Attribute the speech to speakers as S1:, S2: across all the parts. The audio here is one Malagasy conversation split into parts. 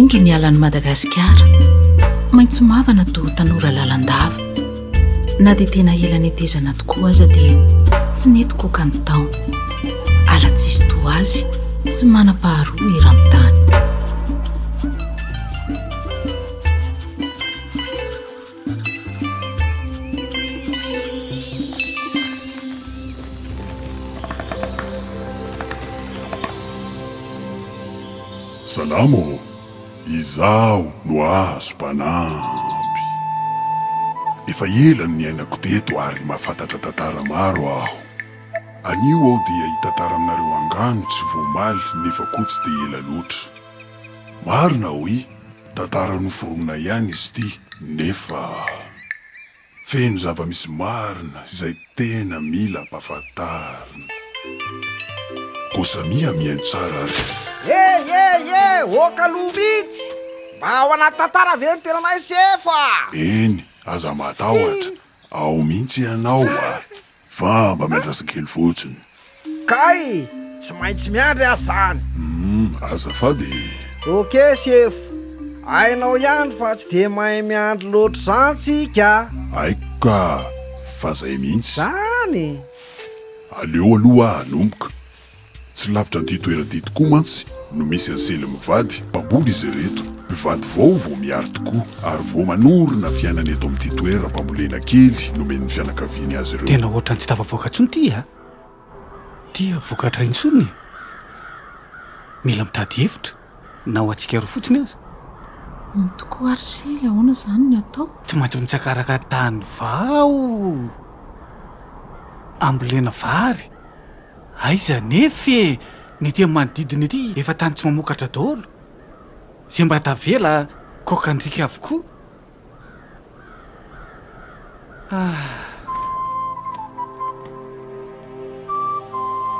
S1: indro ny alan'i Madagasikara maitso mavana toa tanora lalandava na dia tena ela netezana tokoa aza dia tsy netikoka ny tao ala-tsisy toa azy tsy manam-paharoa irantany.
S2: Salamo, izaho no azo mpanampy. Efa ela ny ainako teto ary mahafantatra tantara maro aho. Anio aho dia hitantara aminareo angano tsy voamaly nefa koa tsy dia ela loatra. Marina hoe tantara noforonina ihany izy ity nefa feno zava-misy marina izay tena mila mpahafantarina. Kosa mihaino tsara ary.
S3: Oka lomitsy mba ao anaty tantara ve tena nay sefa.
S2: Eny, aza matahotra ao mihitsy ianao a fa mba miandrasa kely fotsiny.
S3: Kay tsy maintsy miandry azany.
S2: Azafady.
S3: Oke sefo, ainao ihany fa tsy de mahay miandry loatra zany tsika.
S2: Aika fa zay mihitsy
S3: Zany
S2: aleo aloha anomboka. Tsy lavitra an'ity toerana tokoa mantsy no misy ansely mivady mpamboly izy reto. Mivady vao miary tokoa ary vao manorina fiainana eto amin'ity toeram-pambolena kely nomen'ny fianakaviany azy ireo.
S4: Tena ohatrany tsy tafavoaka intsony tia tia vokatra intsony mila mitady hevitra na ho antsika roa fotsiny aza.
S1: Tokoa arsely ahoana zany ny atao?
S4: Tsy maintsy mitsakaraka tany vao ambolena vary aiza nefe ny tia manodidina ity efa tany tsy mamokatra daholo zay mba tavela kokandrika avokoa.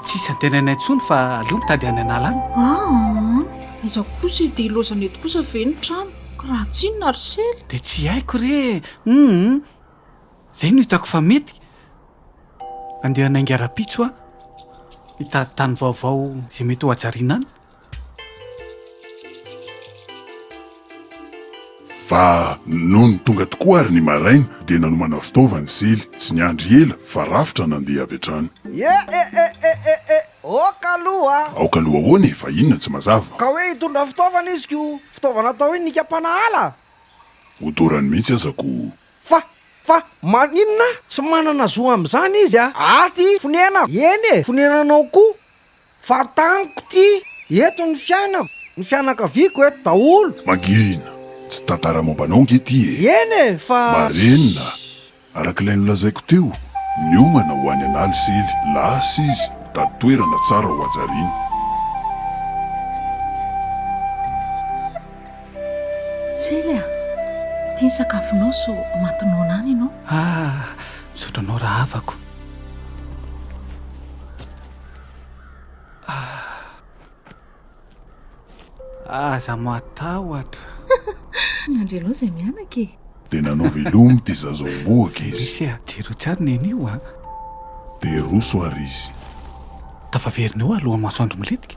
S4: Tsisy antenanay intsony fa aleo mitady any anala any.
S1: Iza kosa dia ilozana eto kosa ve ny trano ka raha tsinona arsely?
S4: Dia tsy haiko re zay no hitako fa mety andeha naingara-pitso a hitady tany vaovao zay mety ho ajariana any.
S2: Fa nono tonga tokoa ary ny maraina dia nanomana fitaovany sely tsy niandry ela fa rafitra nandeha avy hatrany.
S3: Oka aloha.
S2: Aoka aloha ahoana fa inona tsy mazava?
S3: Ka hoe hitondra fitaovana izy ko fitaovana atao hoe nikapana ala.
S2: Odorany mihitsy azako.
S3: Fa maninona tsy manana zo amin'izany izy a? Aty fonena eny fonenanao koa fa taniko ty eto ny fiainako ny fianakaviako eto daholo.
S2: Mangina tsy tantara mombanao nge ty
S3: Eny fa
S2: marenina arak'ilay nolazaiko teo niomana ho any an'aly sely lasa izy tady toerana tsara ho ajariana.
S1: Sely a, tia sakafonao so matinona any ianao?
S4: Sotranao raha avako. Aza matahotra.
S1: Miandry ianao izay mianaka e.
S2: Tena nanao velomy ty zazaomboaka izy.
S4: Isy a jero tsara ny anio a.
S2: Dia roso ary izy.
S4: Tafaverina eo alohan'ny masoandro miletika.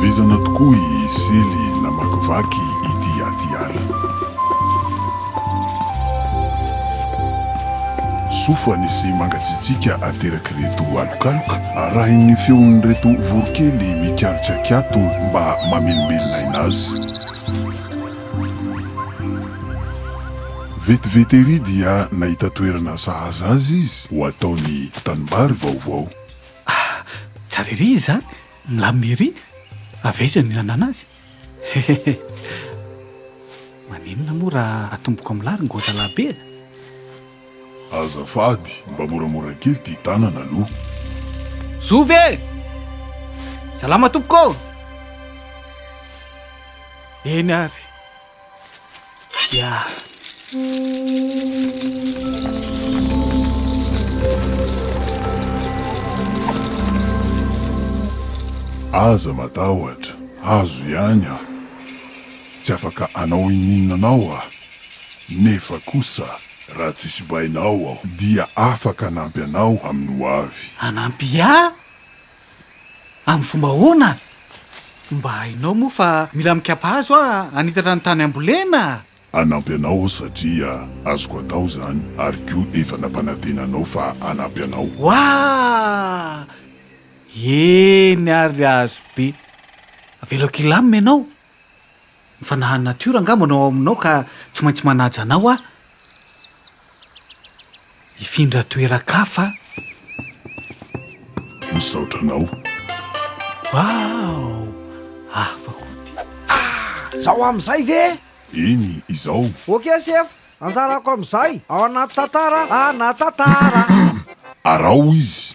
S2: Vizana tokoa i sely namakivaky ity aty ala. Sofany sy mangatsitsika ateraky reto alokaloka arahin'ny feon'ny reto vorokely mikarotsakato mba mamelombelona inazy. Vetivety ery dia nahita toerana sahaza azy izy ho ataony tanimbary vaovao.
S4: Tsara ery izy zany milamy ery avaiza ny nanana azy. Maninona moa raha atomboko amin'ny lary ngoza labe.
S2: Azafady mba moramora kely ty tanana aloha.
S4: Zove! Salama tompoko! Eny ary. Ya.
S2: Aza matahotra, azo ihany ah. Tsy afaka anao ininona anao ah. Nefa kosa raha tsisy bainao aho dia afaka anampy anao amin'ny ho avy.
S4: Anampy amin'ny fomba hoana? Mba hainao moa fa mila mikapahazo anitana ny tany ambolena.
S2: Anampy anao satria azoko atao zany ary koa efa nampanantenanao fa anampy anao.
S4: Wa eny ary azo be avelako ilamina ianao. Mifanahy natiora angamba anao aminao ka tsy maintsy manaja anao ifindra toerakafa.
S2: Misaotra anao.
S4: Wow, afako ty.
S3: Zaho amin'izay ve?
S2: Eny izao.
S3: Okey chef, anjarako amin'izay ao anaty tantara.
S2: Arao izy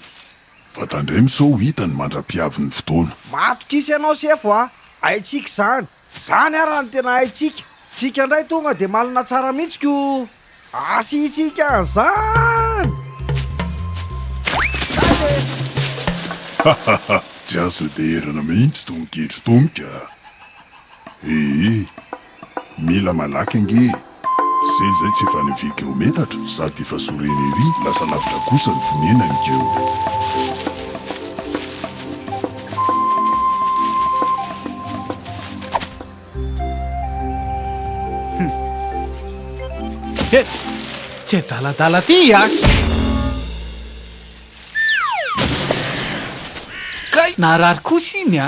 S2: fa tandremy sao hitany mandra-piavin'ny fotoana.
S3: Matokisy ianao chef haitsika zany ara ny tena haitsika. Tsika indray tonga de malina tsara mihitsy ko asitsika an'izany.
S2: Tsy azo derana mihitsy tonketro tomika. Mila malaky ange. Sely zay tsy efa 9 kilometatra sady efa soreny ery lasa lavitra kosa ny fonenany keo.
S4: Tsy adaladala ty kay narary kosa iny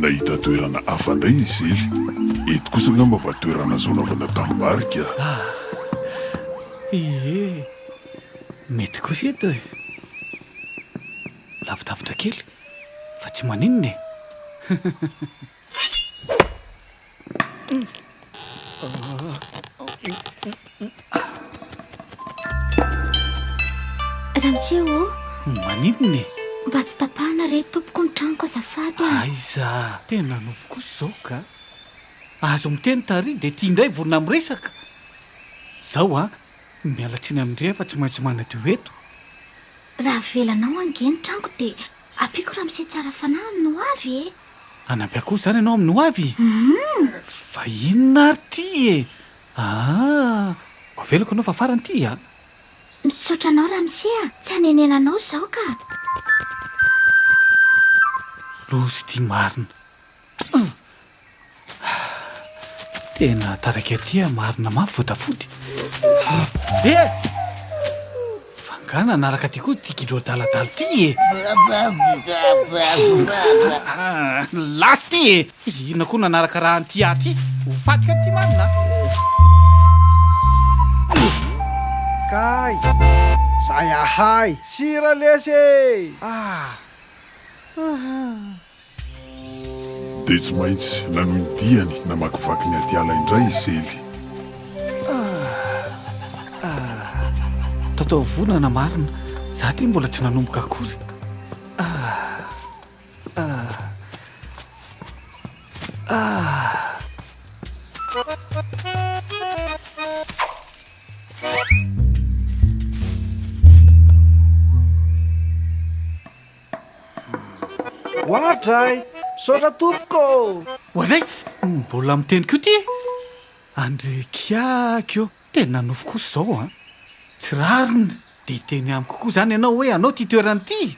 S2: Nahita toerana afandray izy eto kosa ngamba mba toerana zaonavana tambarika.
S4: mety kosa eto lavidavitra kely fa tsy maninona
S5: Ramseo
S4: maninona
S5: mba tsy tapahana re tompoko ny tranoko azafady
S4: aiza tena novo kosa zao ka azo miteny tary de tia indray vorona miresaka zao mialatsiny amindre fa tsy maintsy manadio eto.
S5: Raha velanao angeny tranko de apiko Ramseo tsara fanahy amin'ny ho avy
S4: anampy akoho zany ianao amin'ny ho avy fa inona ary ty avelako anao fa farany ty
S5: misaotra anao Ramseo tsy hanenenanao zao ka
S4: losy ty marina tena taraka aty marina mafy vodafody fangana naraka ty koa ty kidro adaladala ty lasy ty ina koa nanaraka raha anty aty ho fatika ty marina
S3: kay zay ahay sira lesy
S2: De tsy maintsy nanohy ny diany namakivaky ny atiala indray isely.
S4: tatao vonana marina za ty mbola tsy nanomboka akory
S3: ohatray misaotra tompoko
S4: oadray mbola miteny kio ty andrekiakio tena nofo kosa zao tsy rariny de teny amiko koa zany ianao hoe anao ty toerany ty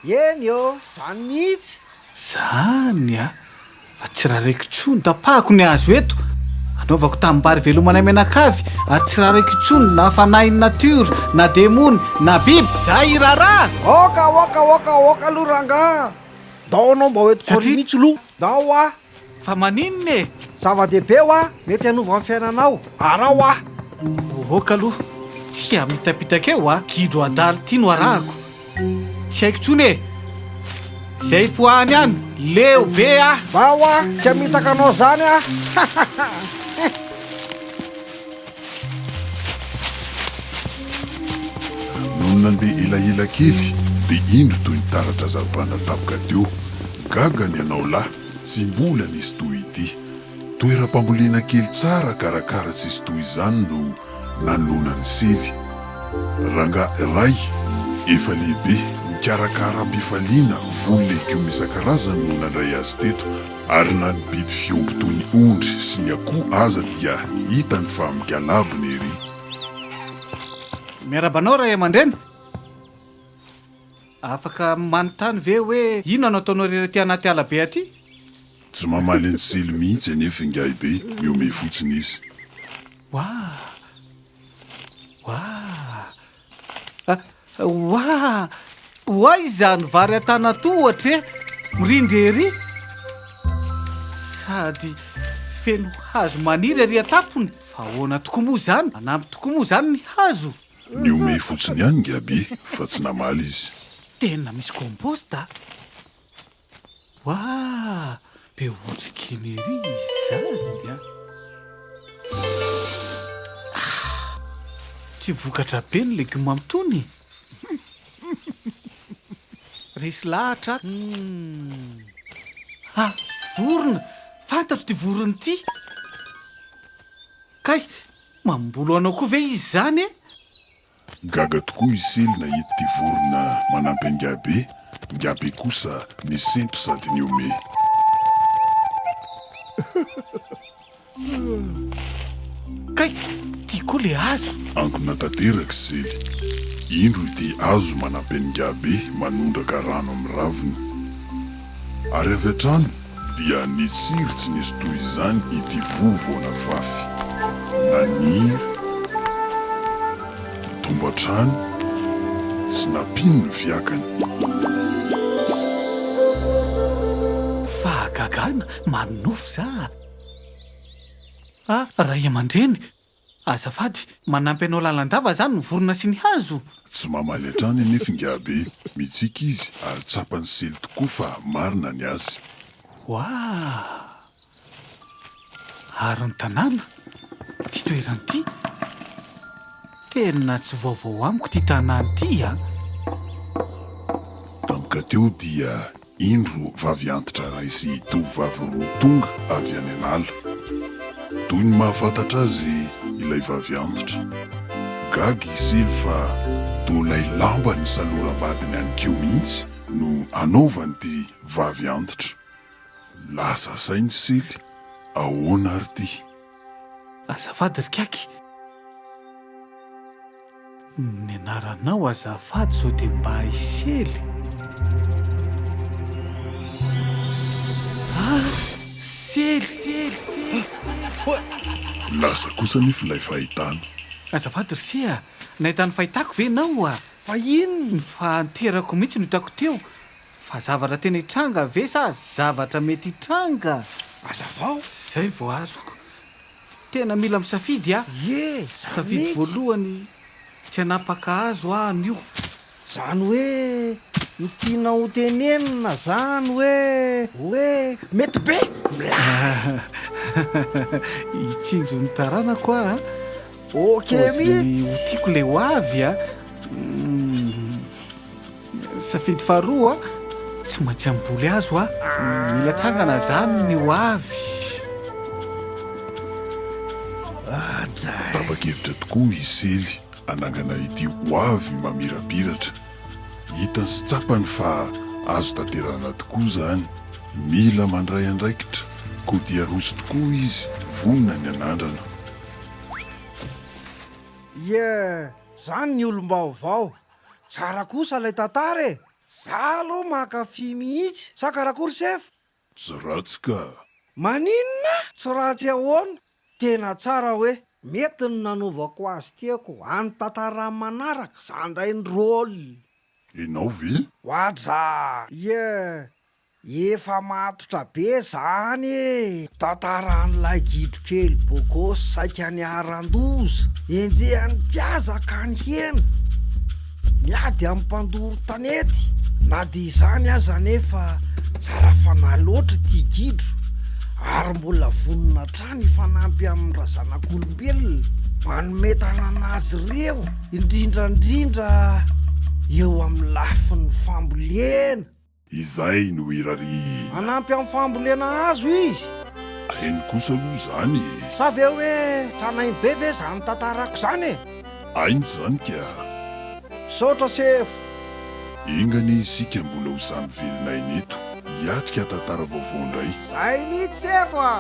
S3: eny zany mihitsy
S4: zany fa tsy raha raiky tsony tapahako ny azo eto anaovako tamimbary velomana menakavy ary tsy raha raiky tsony na fanainy natiora na demony na biby zay iraraha
S3: oka loranga dao anao mba hoeto kory mihitsy lo dao
S4: fa maninona
S3: zava-dehibe mety hanova amin'ny fiainanao arao
S4: oka aloha tsy amitapitaka eo kidro adaly ty no arahako tsy haiko tsony zay poahany any leo be
S3: ba tsy amitaka anao zany
S2: Noho nandeha elaela kely de indro toy ny taratra zavana tapoka teo gagany ianao lahy tsy mbola nisy toy ity toeram-pambolena kely tsara karakara tsisy toy izany no nanolonany sely. Ranga ray efa lehibe mikarakara am-pifaliana voly legioma isan-karazany no nandray azy teto, ary na ny biby fiomby toy ny ondry sy ny akoho aza dia hitany fa migalabony ery.
S4: Miarabanao ray aman-dreny, afaka manontany ve hoe inona no ataonao rehetra ty anaty alabe aty?
S2: Tsy mamaly ny sely mihitsy anefa ingay be, miome fotsiny izy.
S4: Oa izany vary atana tohatra e, mirindry ery sady feno hazo maniry ary atapony. Fa ahoana tokoa moa zany, manampy tokoa moa zany ny hazo.
S2: Miome fotsiny ihany ngabe, fa tsy namaly izy.
S4: Tena misy komposta. Be otrikiny ery izany a. Tsy vokatra be ny legioma amitony. Resy lahatra. Vorona, fantatro ty vorona ty. Kay, mambolo anao koa ve izy zany e?
S2: Gaga tokoa izy sely nahita ty vorona manampy angabe, ngabe kosa nisento sady niome.
S4: Kay, ty koa le hazo.
S2: Angona tanteraka sely, indro ity hazo manampy angabe manondraka rano amin'ny raviny. Ary avy hatrano dia nitsiry tsy nisy toy izany ity vovoana vafy. Naniry, tombatrano, tsy napino ny fiakany.
S4: Fahagagana, manofo za. Ray aman-dreny, azafady, manampy anao lalandava zany ny vorona sy ny hazo.
S2: Tsy mamaly hatrany anefa ngabe, mitsika izy ary tsapany sely tokoa fa marina ny azy.
S4: Ary ny tanàna, ty toerany ty, tena tsy vaovao amiko ty tanàny ty a.
S2: Tamika teo dia indro vavy antitra ray sy tovovavy roa tonga avy any an'ala. Toy ny mahafantatra azy ilay vavy antitra, gaga isely fa tolay lamba ny saloram-badiny any keo mihitsy no anaovany ty vavy antitra. Lasa sainy sely, ahoana ary ty?
S4: Azafady rikaky, ny anaranao azafady sao de mba isely. Sely.
S2: Lasa kosa nefa ilay fahitana.
S4: Azafady risia, nahitany fahitako ve nao a?
S3: Fa inona?
S4: Fa nterako mihitsy no hitako teo. Fa zavatra tena hitranga ve sa zavatra mety hitranga?
S3: Azavao.
S4: Zay vao azoko. Tena mila misafidy a. Safidy voalohany, tsy hanapaka azo any io.
S3: Zany hoe no tiana ho tenenina zany hoe mety be
S4: hitsinjo ny taranako a.
S3: Mihitsy
S4: tiako le ho avy a. Safidy faharoa, tsy maintsy amboly azo a. Mila tsangana zany ny ho avy.
S2: Tapa-kevitra tokoa isely anangana ity ho avy mamirapiratra. Hitany sy tsapany fa azo tanterana tokoa zany. Mila mandray andraikitra, ko dia roso tokoa izy vonina ny anandrana.
S3: Zany ny olom-baovao. Tsara kosa lay tantara e. Za aloha mankafy mihitsy. Sa karakory sef?
S2: Tsy ratsy ka.
S3: Maninona? Tsy ratsy ahoana? Tena tsara hoe mety ny nanaovako azy tiako any tantara manaraka zandray ny rôly.
S2: Enao ve?
S3: Hoadra efa matotra be zany e. Tantaran'ilay gidro kely bokosy saika ny arandoza, enjehan'ny mpiazaka ny hena, miady amin'ny mpandoro tanety. Na dia izany aza nefa tsara fanahy loatra ty gidro, ary mbola vonona trany fanampy amin'ny razanak'olombelona. Manome tanana azy ireo indrindrandrindra eo amin'ny lafin'ny fambolena.
S2: Izay no irary.
S3: Manampy amin'ny fambolena azo izy.
S2: eny kosa aloha zany
S3: sa ve hoe tranainy be ve zany tantarako zany e
S2: ainy zany ka
S3: saotra sefo
S2: ingany isika mbola ho samy velinay neto hiatrika tantara vaovao indray
S3: zay mihitsy sefo a